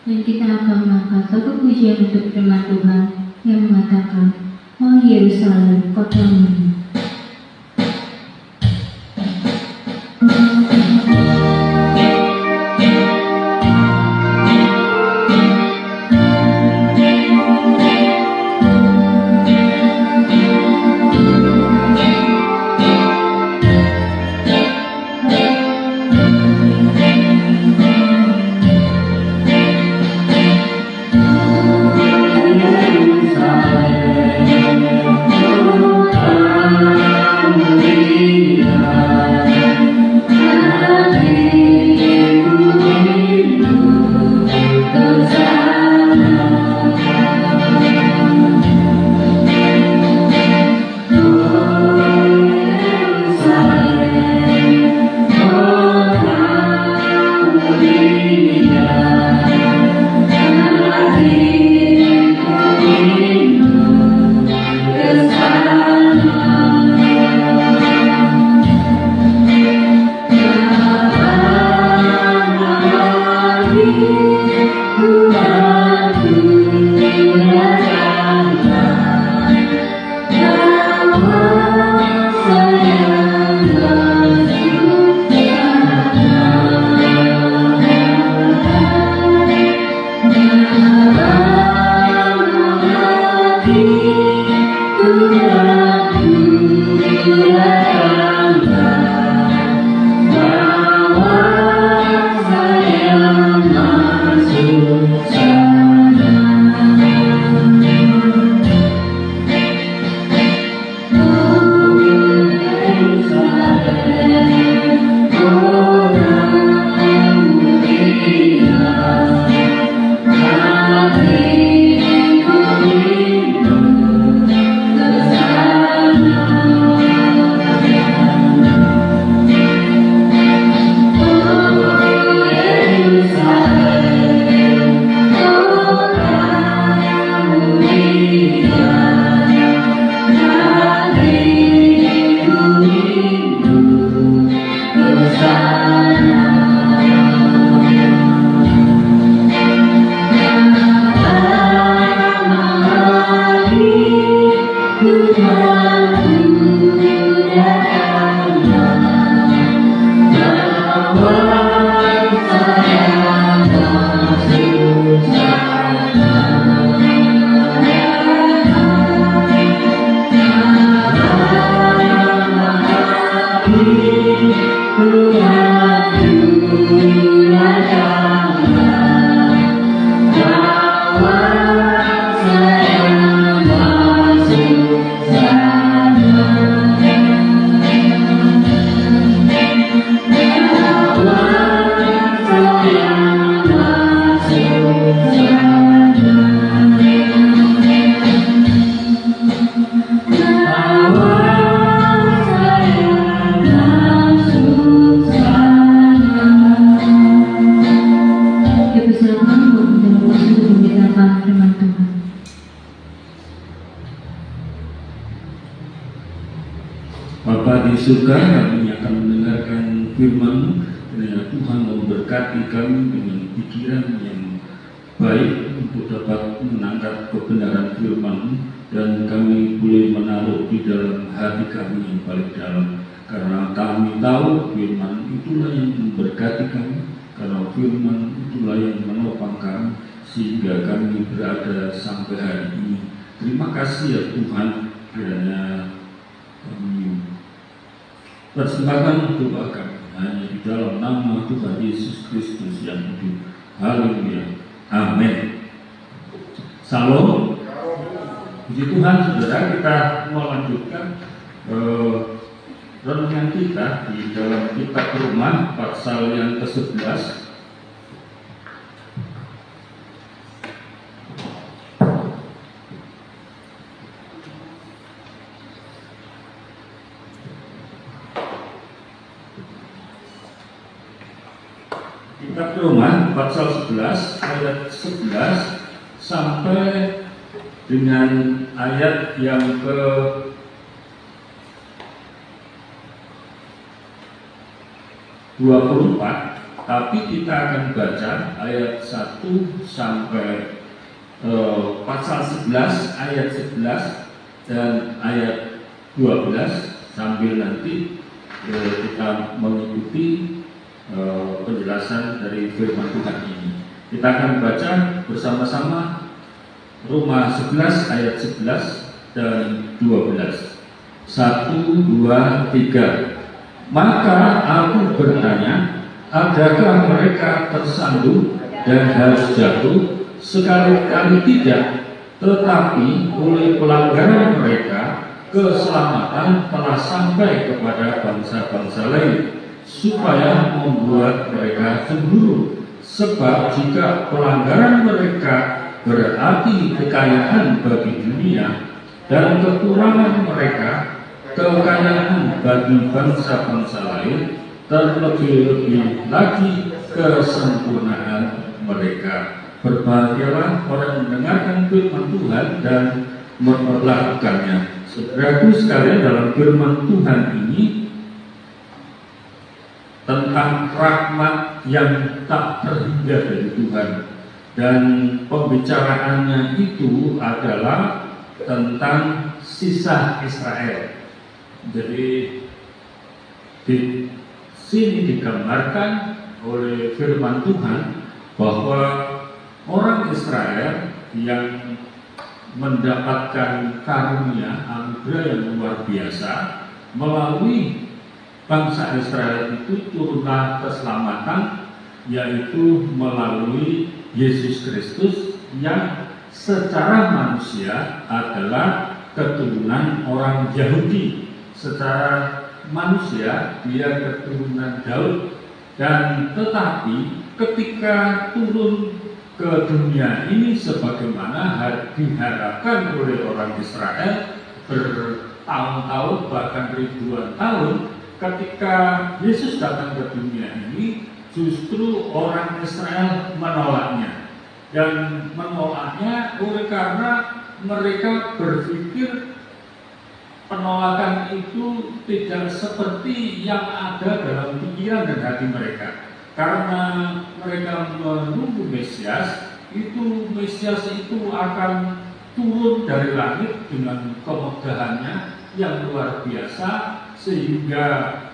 Dan kita akan mengangkat satu pujian untuk firman Tuhan yang mengatakan, "Oh Yerusalem, kotamu." Bapa di surga, kami akan mendengarkan firman-Mu. Kiranya Tuhan memberkati kami dengan pikiran yang baik untuk dapat menangkap kebenaran firman-Mu, dan kami boleh menaruh di dalam hati kami yang paling dalam. Karena kami tahu firman itulah yang memberkati kami, karena firman itulah yang menopang kami sehingga kami berada sampai hari ini. Terima kasih ya Tuhan, kiranya kami persembahkan doa kami hanya di dalam nama Tuhan Yesus Kristus yang hidup. Haleluya. Amin. Salam. Puji Tuhan, saudara, kita melanjutkan renungan kita di dalam kitab Roma pasal yang ke-11. Kitab Roma pasal 11 ayat 11 sampai dengan ayat yang ke 24. Tapi kita akan baca ayat 1 sampai pasal 11 ayat 11 dan ayat 12 sambil nanti kita mengikuti penjelasan dari firman Tuhan ini. Kita akan baca bersama-sama Roma 11 ayat 11 dan 12. 1, 2, 3. Maka aku bertanya, adakah mereka tersandung dan harus jatuh? Sekali-kali tidak, tetapi oleh pelanggaran mereka keselamatan telah sampai kepada bangsa-bangsa lain, supaya membuat mereka cemburu. Sebab jika pelanggaran mereka berarti kekayaan bagi dunia, dan kekurangan mereka kekayaan bagi bangsa-bangsa lain, terlebih-lebih lagi kesempurnaan mereka. Berbahagialah orang yang mendengarkan firman Tuhan dan melakukannya. Saudaraku sekalian, dalam firman Tuhan ini tentang rahmat yang tak terhingga dari Tuhan, dan pembicaraannya itu adalah tentang sisa Israel. Jadi di sini digambarkan oleh firman Tuhan bahwa orang Israel yang mendapatkan karunia anugerah yang luar biasa, melalui bangsa Israel itu turunlah keselamatan, yaitu melalui Yesus Kristus yang secara manusia adalah keturunan orang Yahudi. Secara manusia dia keturunan Daud, dan tetapi ketika turun ke dunia ini sebagaimana diharapkan oleh orang Israel bertahun-tahun bahkan ribuan tahun, ketika Yesus datang ke dunia ini justru orang Israel menolaknya. Dan menolaknya oleh karena mereka berpikir penolakan itu tidak seperti yang ada dalam pikiran dan hati mereka. Karena mereka menunggu Mesias, Mesias itu akan turun dari langit dengan kemegahannya yang luar biasa, sehingga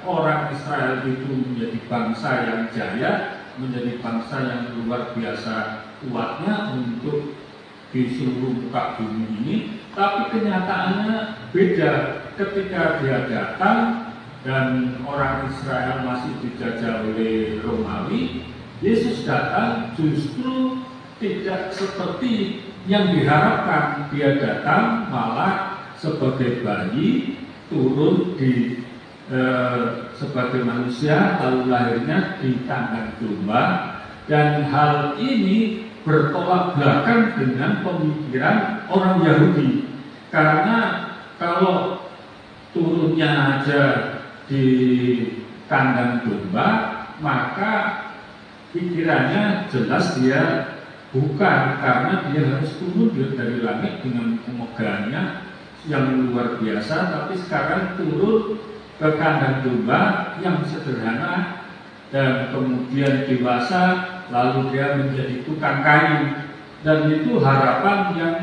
orang Israel itu menjadi bangsa yang jaya, menjadi bangsa yang luar biasa kuatnya untuk di seluruh muka bumi ini. Tapi kenyataannya beda. Ketika dia datang dan orang Israel masih dijajah oleh Romawi, Yesus datang justru tidak seperti yang diharapkan. Dia datang malah sebagai bayi, turun di sebagai manusia, lalu lahirnya di kandang domba. Dan hal ini bertolak belakang dengan pemikiran orang Yahudi, karena kalau turunnya aja di kandang domba, maka pikirannya jelas dia bukan, karena dia harus turun dari langit dengan kemegahannya yang luar biasa. Tapi sekarang turun ke kandang domba yang sederhana, dan kemudian dewasa, lalu dia menjadi tukang kayu. Dan itu harapan yang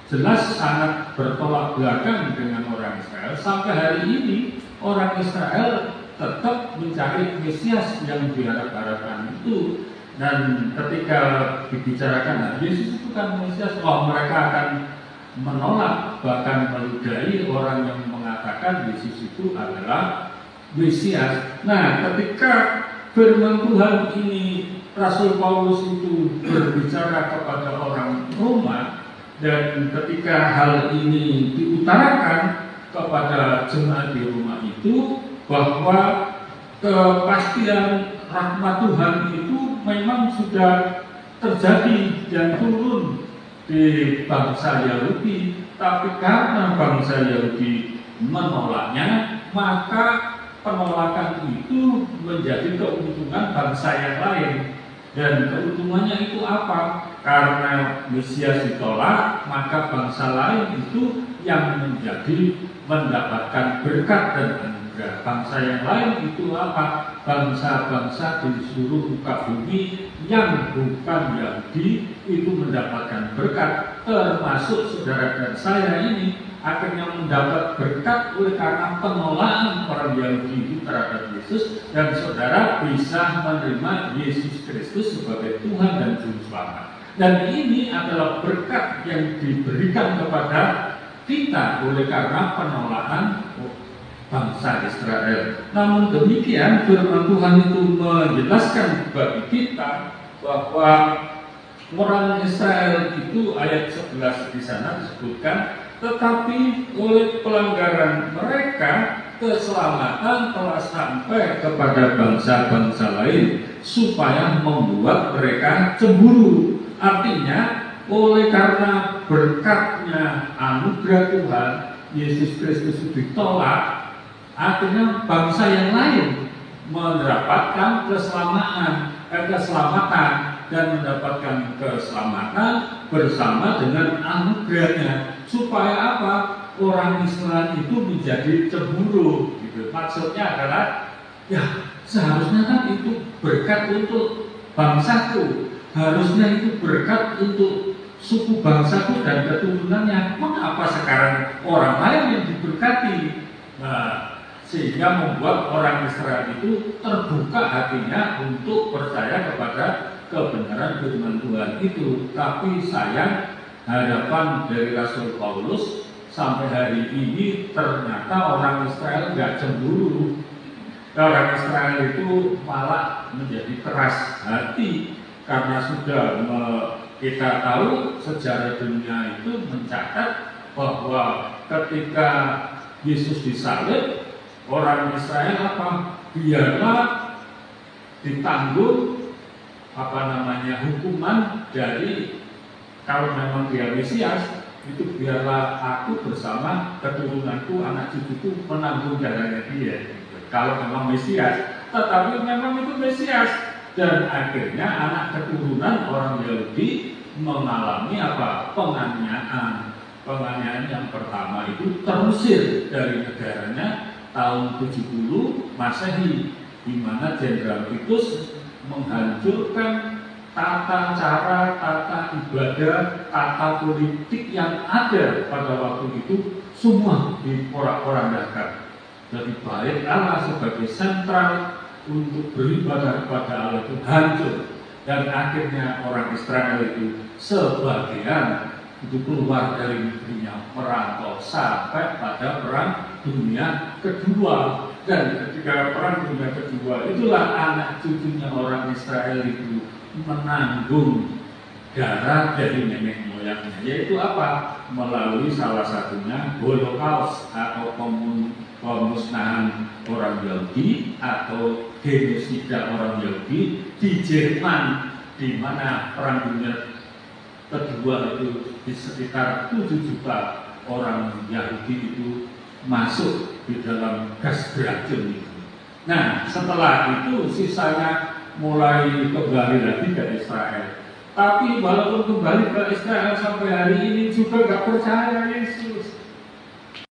jelas sangat bertolak belakang dengan orang Israel. Sampai hari ini orang Israel tetap mencari Mesias yang diharap-harapkan itu. Dan ketika dibicarakan Yesus itu kan Mesias, mereka akan menolak, bahkan meludahi orang yang mengatakan Yesus itu adalah Mesias. Nah, ketika firman Tuhan ini, Rasul Paulus itu berbicara kepada orang Roma, dan ketika hal ini diutarakan kepada jemaat di Roma itu, bahwa kepastian rahmat Tuhan itu memang sudah terjadi dan turun di bangsa Yahudi, tapi karena bangsa Yahudi menolaknya, maka penolakan itu menjadi keuntungan bangsa yang lain. Dan keuntungannya itu apa? Karena Mesias ditolak, maka bangsa lain itu yang mendapatkan berkat dan anugerah samudra. Bangsa yang lain itu apa? Bangsa-bangsa di seluruh muka bumi yang bukan Yahudi itu mendapatkan berkat, termasuk saudara dan saya ini akhirnya mendapat berkat oleh karena penolakan orang Yahudi itu terhadap Yesus, dan saudara bisa menerima Yesus Kristus sebagai Tuhan dan Juru Selamat. Dan ini adalah berkat yang diberikan kepada kita oleh karena penolakan bangsa Israel. Namun demikian firman Tuhan itu menjelaskan bagi kita bahwa orang Israel itu ayat 11 di sana disebutkan, tetapi oleh pelanggaran mereka keselamatan telah sampai kepada bangsa-bangsa lain supaya membuat mereka cemburu. Artinya oleh karena berkatnya anugerah Tuhan Yesus Kristus ditolak, akhirnya bangsa yang lain mendapatkan keselamatan dan mendapatkan keselamatan bersama dengan anugerahnya. Supaya apa? Orang Israel itu menjadi cemburu gitu. Maksudnya adalah ya seharusnya kan itu berkat untuk bangsaku, harusnya itu berkat untuk suku bangsaku dan keturunannya. Mengapa sekarang orang lain yang diberkati? Nah, sehingga membuat orang Israel itu terbuka hatinya untuk percaya kepada kebenaran firman Tuhan itu. Tapi sayang, harapan dari Rasul Paulus sampai hari ini ternyata orang Israel nggak cemburu. Orang Israel itu malah menjadi keras hati karena sudah kita tahu sejarah dunia itu mencatat bahwa ketika Yesus disalib, orang Israel apa? Biarlah ditanggung hukuman dari, kalau memang dia Mesias, itu biarlah aku bersama keturunanku, anak cucuku menanggung darahnya dia. Kalau memang Mesias, tetapi memang itu Mesias, dan akhirnya anak keturunan orang Yahudi mengalami apa? Penganiayaan. Penganiayaan yang pertama itu terusir dari negaranya tahun 70 Masehi, di mana Jenderal Titus menghancurkan tata cara, tata ibadah, tata politik yang ada pada waktu itu, semua diporak-porandakan. Jadi bait Allah sebagai sentral untuk beribadah kepada Allah itu hancur, dan akhirnya orang Israel itu sebagian itu keluar dari negerinya, merantau sampai pada Perang Dunia Kedua. Dan ketika Perang Dunia Kedua itulah anak cucunya orang Israel itu menanggung darah dari nenek moyangnya, yaitu apa? Melalui salah satunya Holocaust atau pemusnahan orang Yahudi atau genosida orang Yahudi di Jerman, di mana Perang Dunia Kedua itu di sekitar 7 juta orang Yahudi itu masuk di dalam gas beracun itu. Nah, setelah itu sisanya mulai kembali lagi ke Israel. Tapi walaupun kembali ke Israel sampai hari ini juga gak percaya Yesus.